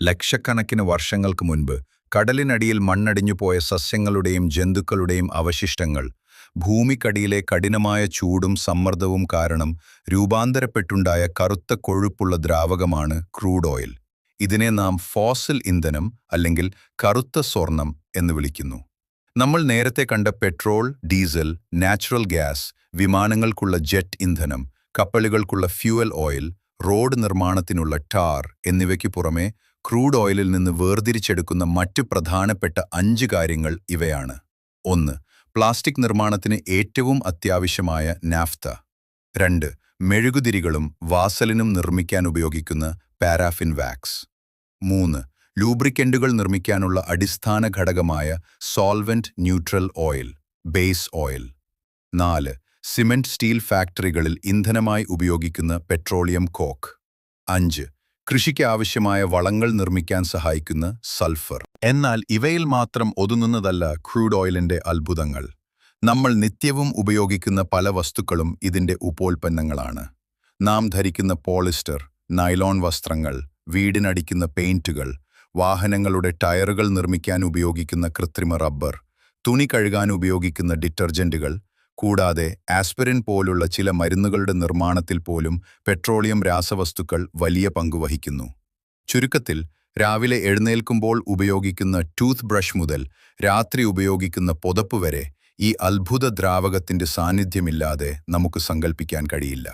ലക്ഷക്കണക്കിന് വർഷങ്ങൾക്ക് മുൻപ് കടലിനടിയിൽ മണ്ണടിഞ്ഞുപോയ സസ്യങ്ങളുടെയും ജന്തുക്കളുടെയും അവശിഷ്ടങ്ങൾ ഭൂമിക്കടിയിലെ കഠിനമായ ചൂടും സമ്മർദ്ദവും കാരണം രൂപാന്തരപ്പെട്ടുണ്ടായ കറുത്ത കൊഴുപ്പുള്ള ദ്രാവകമാണ് ക്രൂഡ് ഓയിൽ. ഇതിനെ നാം ഫോസിൽ ഇന്ധനം അല്ലെങ്കിൽ കറുത്ത സ്വർണം എന്ന് വിളിക്കുന്നു. നമ്മൾ നേരത്തെ കണ്ട പെട്രോൾ, ഡീസൽ, നാച്ചുറൽ ഗ്യാസ്, വിമാനങ്ങൾക്കുള്ള ജെറ്റ് ഇന്ധനം, കപ്പലുകൾക്കുള്ള ഫ്യൂവൽ ഓയിൽ, റോഡ് നിർമ്മാണത്തിനുള്ള ടാർ എന്നിവയ്ക്ക് പുറമെ ക്രൂഡ് ഓയിലിൽ നിന്ന് വേർതിരിച്ചെടുക്കുന്ന മറ്റ് പ്രധാനപ്പെട്ട 5 കാര്യങ്ങൾ ഇവയാണ്. 1. പ്ലാസ്റ്റിക് നിർമ്മാണത്തിന് ഏറ്റവും അത്യാവശ്യമായ നാഫ്ത. 2. മെഴുകുതിരികളും വാസലിനും നിർമ്മിക്കാൻ ഉപയോഗിക്കുന്ന പാരാഫിൻ വാക്സ്. 3. ലൂബ്രിക്കന്റുകൾ നിർമ്മിക്കാനുള്ള അടിസ്ഥാന ഘടകമായ solvent neutral oil, base oil. 4. Cement steel ഫാക്ടറികളിൽ ഇന്ധനമായി ഉപയോഗിക്കുന്ന പെട്രോളിയം കോക്ക്. 5. കൃഷിക്ക് ആവശ്യമായ വളങ്ങൾ നിർമ്മിക്കാൻ സഹായിക്കുന്ന സൾഫർ. എന്നാൽ ഇവയിൽ മാത്രം ഒതുങ്ങുന്നതല്ല ക്രൂഡ് ഓയിലിന്റെ അത്ഭുതങ്ങൾ. നമ്മൾ നിത്യവും ഉപയോഗിക്കുന്ന പല വസ്തുക്കളും ഇതിന്റെ ഉപോൽപ്പന്നങ്ങളാണ്. നാം ധരിക്കുന്ന പോളിസ്റ്റർ, നൈലോൺ വസ്ത്രങ്ങൾ, വീടിനടിക്കുന്ന പെയിന്റുകൾ, വാഹനങ്ങളുടെ ടയറുകൾ നിർമ്മിക്കാൻ ഉപയോഗിക്കുന്ന കൃത്രിമ റബ്ബർ, തുണി കഴുകാൻ ഉപയോഗിക്കുന്ന ഡിറ്റർജന്റുകൾ, കൂടാതെ ആസ്പിരിൻ പോലുള്ള ചില മരുന്നുകളുടെ നിർമ്മാണത്തിൽ പോലും പെട്രോളിയം രാസവസ്തുക്കൾ വലിയ പങ്കുവഹിക്കുന്നു. ചുരുക്കത്തിൽ, രാവിലെ എഴുന്നേൽക്കുമ്പോൾ ഉപയോഗിക്കുന്ന ടൂത്ത് ബ്രഷ് മുതൽ രാത്രി ഉപയോഗിക്കുന്ന പുതപ്പ് വരെ ഈ അത്ഭുത ദ്രാവകത്തിന്റെ സാന്നിധ്യമില്ലാതെ നമുക്ക് സങ്കൽപ്പിക്കാൻ കഴിയില്ല.